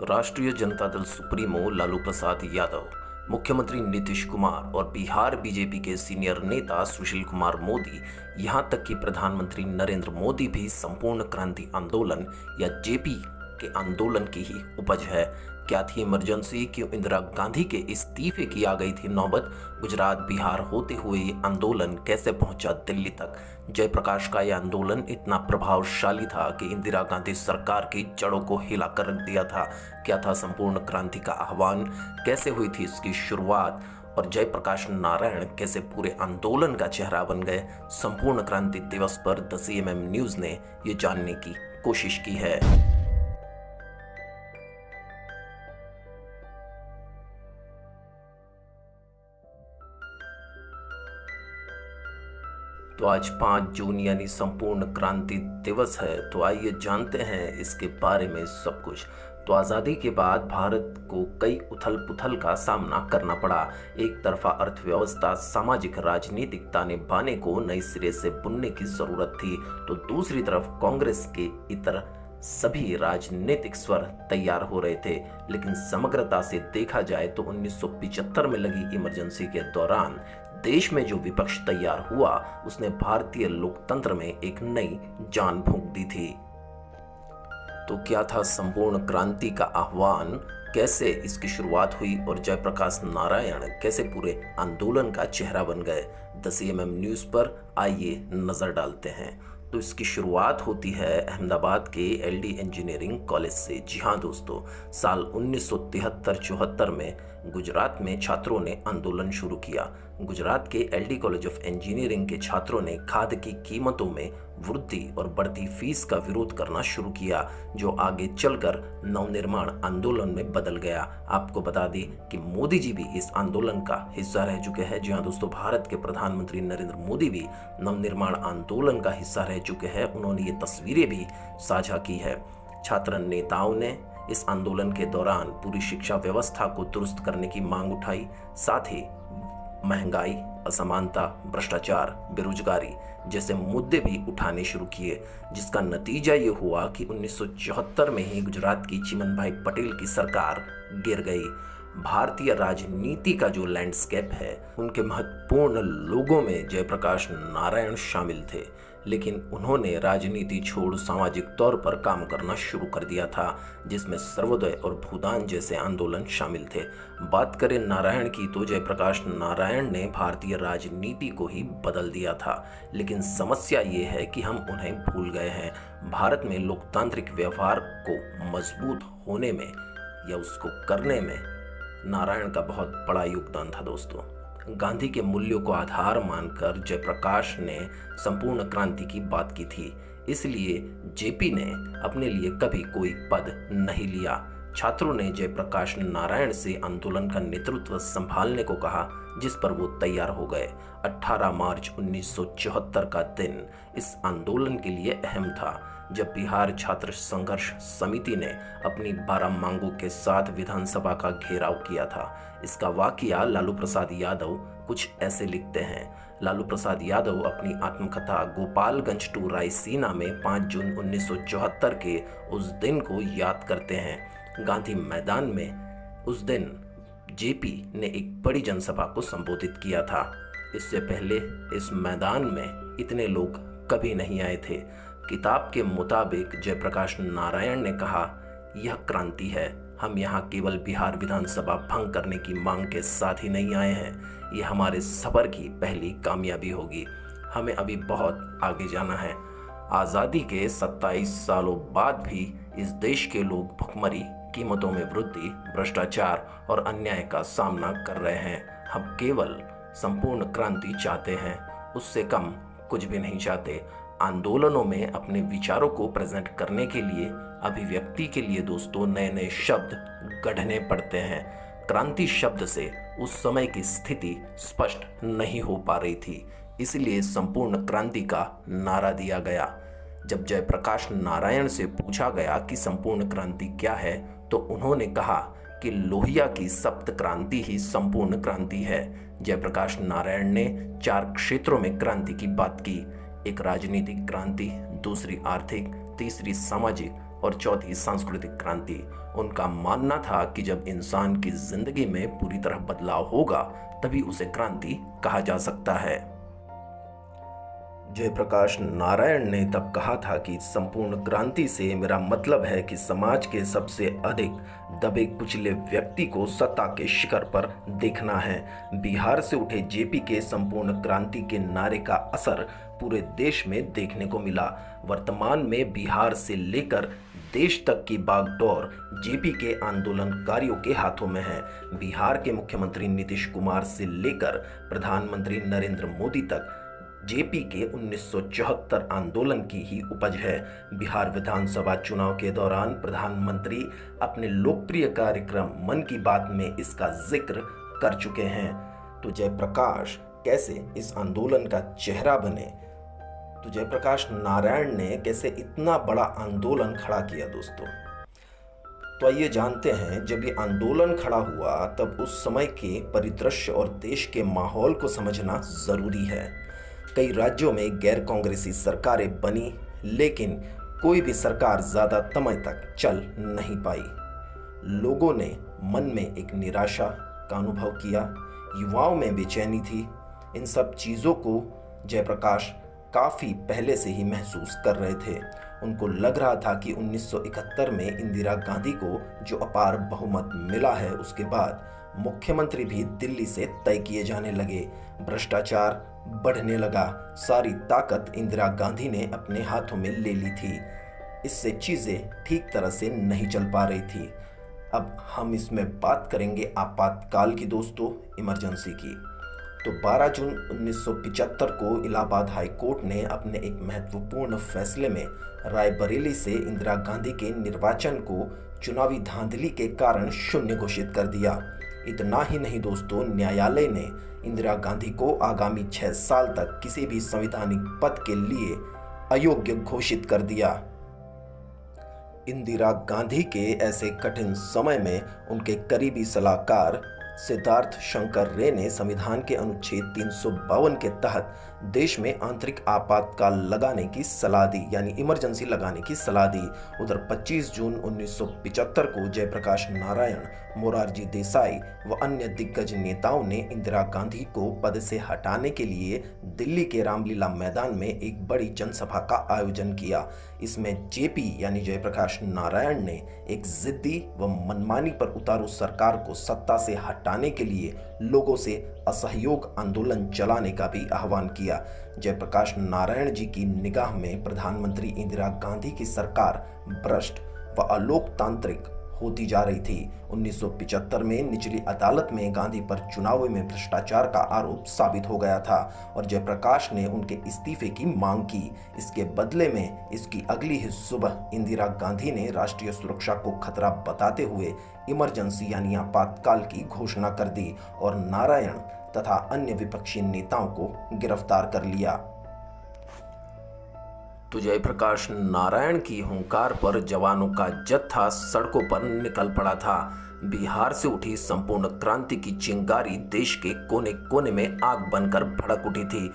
राष्ट्रीय जनता दल सुप्रीमो लालू प्रसाद यादव, मुख्यमंत्री नीतीश कुमार और बिहार बीजेपी के सीनियर नेता सुशील कुमार मोदी, यहां तक कि प्रधानमंत्री नरेंद्र मोदी भी संपूर्ण क्रांति आंदोलन या जेपी के आंदोलन की ही उपज है। क्या थी इमरजेंसी? क्यों इंदिरा गांधी के इस्तीफे की आ गई थी नौबत? गुजरात बिहार होते हुए ये आंदोलन कैसे पहुंचा दिल्ली तक? जयप्रकाश का यह आंदोलन इतना प्रभावशाली था कि इंदिरा गांधी सरकार की जड़ों को हिला कर रख दिया था। क्या था संपूर्ण क्रांति का आह्वान? कैसे हुई थी इसकी शुरुआत? और जयप्रकाश नारायण कैसे पूरे आंदोलन का चेहरा बन गए? संपूर्ण क्रांति दिवस पर द CMM न्यूज ने ये जानने की कोशिश की है। तो आज 5 जून यानी संपूर्ण क्रांति दिवस है। तो आइए जानते हैं इसके बारे में सब कुछ। तो आज़ादी के बाद भारत को कई उथल पुथल का सामना करना पड़ा। एक तरफा अर्थव्यवस्था, सामाजिक राजनीतिक ताने बाने को नए सिरे से बुनने की जरूरत थी, तो दूसरी तरफ कांग्रेस के इतर सभी राजनीतिक स्वर तैयार हो रहे थे। लेकिन समग्रता से देखा जाए तो 1975 में लगी इमरजेंसी के दौरान देश में जो विपक्ष तैयार हुआ उसने भारतीय लोकतंत्र में एक नई जान फूंक दी थी। तो क्या था संपूर्ण क्रांति का आह्वान? कैसे इसकी शुरुआत हुई और जयप्रकाश नारायण कैसे पूरे आंदोलन का चेहरा बन गए? द CMM न्यूज पर आइए नजर डालते हैं। तो इसकी शुरुआत होती है अहमदाबाद के LD इंजीनियरिंग कॉलेज से। जी हाँ दोस्तों, साल 1973-74 में गुजरात में छात्रों ने आंदोलन शुरू किया। गुजरात के LD कॉलेज ऑफ इंजीनियरिंग के छात्रों ने खाद की कीमतों में वृद्धि और बढ़ती फीस का विरोध करना शुरू किया, जो आगे चलकर नवनिर्माण आंदोलन में बदल गया। आपको बता दें कि मोदी जी भी इस आंदोलन का हिस्सा रह चुके हैं। जी हाँ दोस्तों, भारत के प्रधानमंत्री नरेंद्र मोदी भी नवनिर्माण आंदोलन का हिस्सा रह चुके हैं। उन्होंने ये तस्वीरें भी साझा की है। छात्र नेताओं ने इस आंदोलन के दौरान पूरी शिक्षा व्यवस्था को दुरुस्त करने की मांग उठाई, साथ ही महंगाई, असमानता, भ्रष्टाचार, बेरोजगारी जैसे मुद्दे भी उठाने शुरू किए, जिसका नतीजा ये हुआ कि 1974 में ही गुजरात की चिमनभाई पटेल की सरकार गिर गई। भारतीय राजनीति का जो लैंडस्केप है, उनके महत्वपूर्ण लोगों में जयप्रकाश नारायण शामिल थे, लेकिन उन्होंने राजनीति छोड़ सामाजिक तौर पर काम करना शुरू कर दिया था, जिसमें सर्वोदय और भूदान जैसे आंदोलन शामिल थे। बात करें नारायण की, तो जयप्रकाश नारायण ने भारतीय राजनीति को ही बदल दिया था। लेकिन समस्या ये है कि हम उन्हें भूल गए हैं। भारत में लोकतांत्रिक व्यवहार को मजबूत होने में या उसको करने में नारायण का बहुत बड़ा योगदान था दोस्तों। गांधी के मूल्यों को आधार मानकर जयप्रकाश ने संपूर्ण क्रांति की बात की थी, इसलिए जेपी ने अपने लिए कभी कोई पद नहीं लिया। छात्रों ने जयप्रकाश नारायण से आंदोलन का नेतृत्व संभालने को कहा, जिस पर वो तैयार हो गए। 18 मार्च 1974 का दिन इस आंदोलन के लिए अहम था, जब बिहार छात्र संघर्ष समिति ने अपनी 12 मांगों के साथ विधानसभा का घेराव किया था। इसका वाकया लालू प्रसाद यादव कुछ ऐसे लिखते हैं। लालू प्रसाद यादव अपनी आत्मकथा गोपालगंज टू रायसीना में 5 जून 1974 के उस दिन को याद करते हैं। गांधी मैदान में उस दिन जेपी ने एक बड़ी जनसभा को संबोधित किया था। इससे पहले इस मैदान में इतने लोग कभी नहीं आए थे। किताब के मुताबिक जयप्रकाश नारायण ने कहा, यह क्रांति है। हम यहाँ केवल बिहार विधानसभा भंग करने की मांग के साथ ही नहीं आए हैं। यह हमारे सफर की पहली कामयाबी होगी। हमें अभी बहुत आगे जाना है। आज़ादी के 27 सालों बाद भी इस देश के लोग भुखमरी, कीमतों में वृद्धि, भ्रष्टाचार और अन्याय का सामना कर रहे हैं। हम केवल संपूर्ण क्रांति चाहते हैं, उससे कम कुछ भी नहीं चाहते। आंदोलनों में अपने विचारों को प्रेजेंट करने के लिए, अभिव्यक्ति के लिए दोस्तों नए नए शब्द गढ़ने पड़ते हैं। क्रांति शब्द से उस समय की स्थिति स्पष्ट नहीं हो पा रही थी, इसलिए संपूर्ण क्रांति का नारा दिया गया। जब जयप्रकाश नारायण से पूछा गया कि संपूर्ण क्रांति क्या है, तो उन्होंने कहा कि लोहिया की सप्त क्रांति ही संपूर्ण क्रांति है। जयप्रकाश नारायण ने 4 क्षेत्रों में क्रांति की बात की। एक राजनीतिक क्रांति, दूसरी आर्थिक, तीसरी सामाजिक और चौथी सांस्कृतिक क्रांति। उनका मानना था कि जब इंसान की जिंदगी में पूरी तरह बदलाव होगा तभी उसे क्रांति कहा जा सकता है। जयप्रकाश नारायण ने तब कहा था कि संपूर्ण क्रांति से मेरा मतलब है कि समाज के सबसे अधिक दबे कुचले व्यक्ति को सत्ता के शिखर पर देखना है। बिहार से उठे जेपी के संपूर्ण क्रांति के नारे का असर पूरे देश में देखने को मिला। वर्तमान में बिहार से लेकर देश तक की बागडोर जेपी के आंदोलनकारियों के हाथों में है। बिहार के मुख्यमंत्री नीतीश कुमार से लेकर प्रधानमंत्री नरेंद्र मोदी तक जेपी के 1974 आंदोलन की ही उपज है। बिहार विधानसभा चुनाव के दौरान प्रधानमंत्री अपने लोकप्रिय कार्यक्रम मन की बात में इसका जिक्र कर चुके हैं। तो जयप्रकाश कैसे इस आंदोलन का चेहरा बने, तो जयप्रकाश नारायण ने कैसे इतना बड़ा आंदोलन खड़ा किया दोस्तों। तो आइए जानते हैं, जब ये आंदोलन खड़ा हुआ तब उस समय के परिदृश्य और देश के माहौल को समझना जरूरी है। कई राज्यों में गैर कांग्रेसी सरकारें बनी, लेकिन कोई भी सरकार ज्यादा समय तक चल नहीं पाई। लोगों ने मन में एक निराशा का अनुभव किया, युवाओं में बेचैनी थी। इन सब चीजों को जयप्रकाश काफी पहले से ही महसूस कर रहे थे। उनको लग रहा था कि 1971 में इंदिरा गांधी को जो अपार बहुमत मिला है, उसके बाद मुख्यमंत्री भी दिल्ली से तय किए जाने लगे। भ्रष्टाचार बढ़ने लगा। सारी ताकत इंदिरा गांधी ने अपने हाथों में ले ली थी। इससे चीजें ठीक तरह से नहीं चल पा रही थी। अब हम इसमें बात करेंगे आपातकाल की दोस्तों, इमरजेंसी की। तो 12 जून 1975 को इलाहाबाद हाई कोर्ट ने अपने एक महत्वपूर्ण फैसले में रायबरेली से इंदिरा गांधी के निर्वाचन को चुनावी धांधली के कारण शून्य घोषित कर दिया। इतना ही नहीं दोस्तों, न्यायालय ने इंदिरा गांधी को आगामी 6 साल तक किसी भी संवैधानिक पद के लिए अयोग्य घोषित कर दिया। इंदिरा गांधी के ऐसे कठिन समय में उनके करीबी सलाहकार सिद्धार्थ शंकर रे ने संविधान के अनुच्छेद 352 के तहत देश में आंतरिक आपातकाल लगाने की सलाह दी, यानी इमरजेंसी लगाने की सलाह दी। उधर 25 जून 1975 को जयप्रकाश नारायण, मोरारजी देसाई व अन्य दिग्गज नेताओं ने इंदिरा गांधी को पद से हटाने के लिए दिल्ली के रामलीला मैदान में एक बड़ी जनसभा का आयोजन किया। इसमें जेपी यानी जयप्रकाश नारायण ने एक जिद्दी व मनमानी पर उतारू सरकार को सत्ता से हटाने के लिए लोगों से असहयोग आंदोलन चलाने का भी आह्वान किया। जयप्रकाश नारायण जी की निगाह में प्रधानमंत्री इंदिरा गांधी की सरकार भ्रष्ट व अलोकतांत्रिक होती जा रही थी। 1975 में निचली अदालत में गांधी पर चुनाव में भ्रष्टाचार का आरोप साबित हो गया था और जयप्रकाश ने उनके इस्तीफे की मांग की। इसके बदले में इसकी अगली ही सुबह इंदिरा गांधी ने राष्ट्रीय सुरक्षा को खतरा बताते हुए इमरजेंसी यानी आपातकाल की घोषणा कर दी और नारायण तथा अन्य विपक्षी नेताओं को गिरफ्तार कर लिया। तो जयप्रकाश नारायण की हुंकार पर जवानों का जत्था सड़कों पर निकल पड़ा था। बिहार से उठी संपूर्ण क्रांति की चिंगारी देश के कोने कोने में आग बनकर भड़क उठी थी।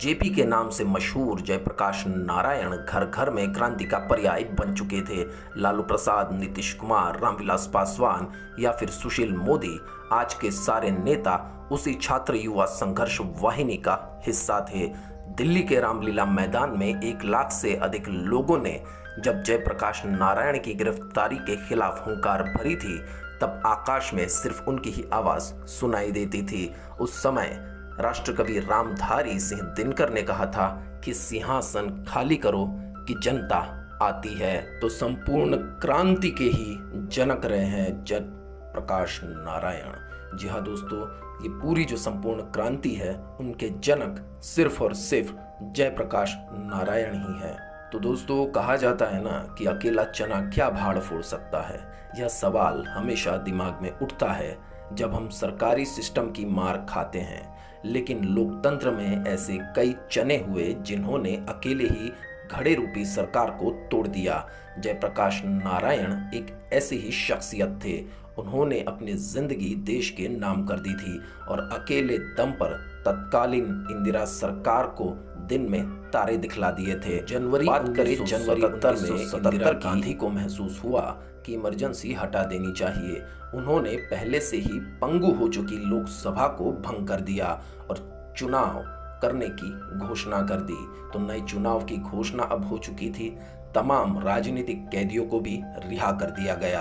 जेपी के नाम से मशहूर जयप्रकाश नारायण घर घर में क्रांति का पर्याय बन चुके थे। लालू प्रसाद, नीतीश कुमार, रामविलास पासवान या फिर सुशील मोदी, आज के सारे नेता उसी छात्र युवा संघर्ष वाहिनी का हिस्सा थे। दिल्ली के रामलीला मैदान में 1 लाख से अधिक लोगों ने जब जयप्रकाश नारायण की गिरफ्तारी के खिलाफ हुंकार भरी थी, तब आकाश में सिर्फ उनकी ही आवाज सुनाई देती थी। उस समय राष्ट्रकवि रामधारी सिंह दिनकर ने कहा था कि सिंहासन खाली करो कि जनता आती है। तो संपूर्ण क्रांति के ही जनक रहे हैं जयप्रकाश नारायण। जी हाँ दोस्तों, ये पूरी जो संपूर्ण क्रांति है उनके जनक सिर्फ और सिर्फ जयप्रकाश नारायण ही है। तो दोस्तों, कहा जाता है ना कि अकेला चना क्या भाड़ फोड़ सकता है। यह सवाल हमेशा दिमाग में उठता है जब हम सरकारी सिस्टम की मार खाते हैं, लेकिन लोकतंत्र में ऐसे कई चने हुए जिन्होंने अकेले ही घड़े रूपी सरकार को तोड़ दिया। जयप्रकाश नारायण एक ऐसी ही शख्सियत थे। उन्होंने अपनी जिंदगी देश के नाम कर दी थी और अकेले दम पर तत्कालीन इंदिरा सरकार को दिन में तारे दिखला दिए थे। जनवरी 1977 में गांधी को महसूस हुआ कि इमरजेंसी हटा देनी चाहिए। उन्होंने पहले से ही पंगु हो चुकी लोकसभा को भंग कर दिया और चुनाव करने की घोषणा कर दी। तो नए चुनाव की घोषणा अब हो चुकी थी। तमाम राजनीतिक कैदियों को भी रिहा कर दिया गया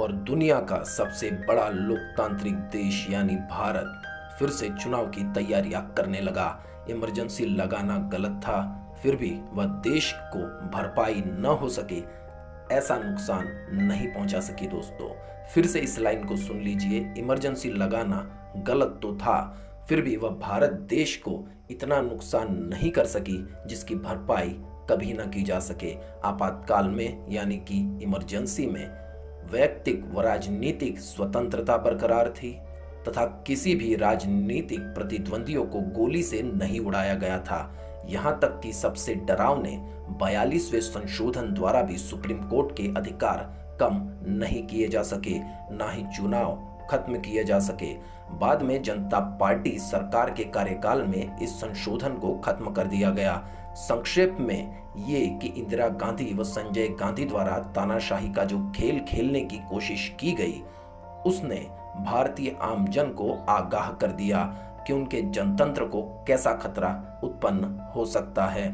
और दुनिया का सबसे बड़ा लोकतांत्रिक देश यानी भारत फिर से चुनाव की तैयारियां करने लगा। इमरजेंसी लगाना गलत था, फिर भी वह देश को भरपाई न हो सके ऐसा नुकसान नहीं पहुंचा सकी। दोस्तों फिर से इस लाइन को सुन लीजिए, इमरजेंसी लगाना गलत तो था, फिर भी वह भारत देश को इतना नुकसान नहीं कर सकी जिसकी भरपाई कभी न की जा सके। आपातकाल में यानी कि इमरजेंसी में वैयक्तिक व राजनीतिक स्वतंत्रता बरकरार थी तथा किसी भी राजनीतिक प्रतिद्वंदियों को गोली से नहीं उड़ाया गया था। यहां तक कि सबसे डरावने 42वें संशोधन द्वारा भी सुप्रीम कोर्ट के अधिकार कम नहीं किए जा सके, ना ही चुनाव खत्म किए जा सके। बाद में जनता पार्टी सरकार के कार्यकाल में इस संशोधन को खत्म कर दिया गया। संक्षेप में ये कि इंदिरा गांधी व संजय गांधी द्वारा तानाशाही का जो खेल खेलने की कोशिश की गई, उसने भारतीय आमजन को आगाह कर दिया कि उनके जनतंत्र को कैसा खतरा उत्पन्न हो सकता है।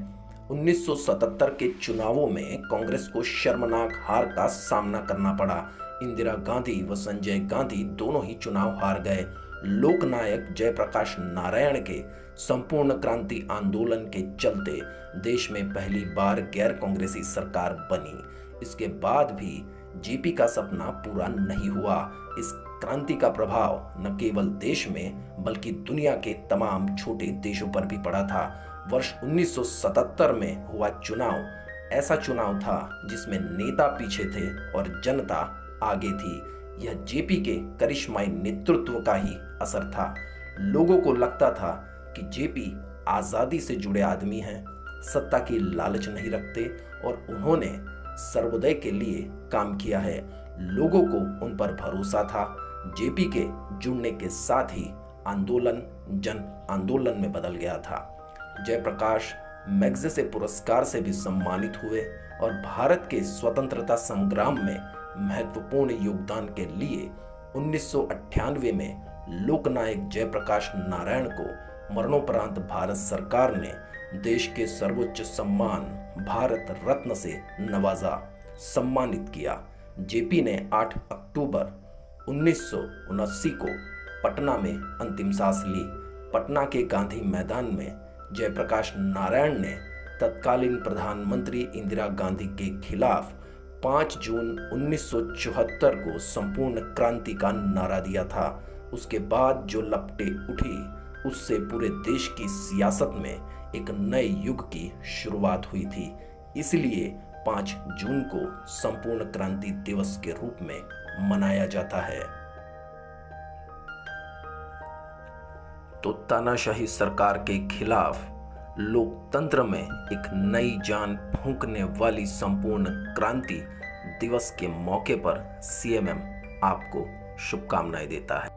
1977 के चुनावों में कांग्रेस को शर्मनाक हार का सामना करना पड़ा। इंदिरा गांधी व संजय गांधी दोनों ही चुनाव हार गए। लोकनायक जयप्रकाश नारायण के संपूर्ण क्रांति आंदोलन के चलते देश में पहली बार गैर कांग्रेसी सरकार बनी। इसके बाद भी जेपी का सपना पूरा नहीं हुआ। इस क्रांति का प्रभाव न केवल देश में बल्कि दुनिया के तमाम छोटे देशों पर भी पड़ा था। वर्ष 1977 में हुआ चुनाव ऐसा चुनाव था जिसमें नेता पीछे थे और जनता आगे थी। यह जेपी के करिश्माई नेतृत्व का ही असर था। लोगों को लगता था कि जेपी आजादी से जुड़े आदमी हैं, सत्ता की लालच नहीं रखते और उन्होंने सर्वोदय के लिए काम किया है। लोगों को उन पर भरोसा था। जेपी के जुड़ने के साथ ही आंदोलन जन आंदोलन में बदल गया था। जयप्रकाश मैग्सेसे पुरस्कार से भी सम्मानित हुए और भारत के स्वतंत्रता संग्राम में महत्वपूर्ण योगदान के लिए 1998 में लोकनायक जयप्रकाश नारायण को मरणोपरांत भारत सरकार ने देश के सर्वोच्च सम्मान भारत रत्न से नवाजा, सम्मानित किया। जेपी ने 8 अक्टूबर 1979 को पटना में अंतिम सांस ली। पटना के गांधी मैदान में जयप्रकाश नारायण ने तत्कालीन प्रधानमंत्री इंदिरा गांधी के खिलाफ 5 जून 1974 को संपूर्ण क्रांति का नारा दिया था। उसके बाद जो लपटें उठी उससे पूरे देश की सियासत में एक नए युग की शुरुआत हुई थी। इसलिए 5 जून को संपूर्ण क्रांति दिवस के रूप में मनाया जाता है। तो तानाशाही सरकार के खिलाफ लोकतंत्र में एक नई जान फूंकने वाली संपूर्ण क्रांति दिवस के मौके पर सीएमएम आपको शुभकामनाएं देता है।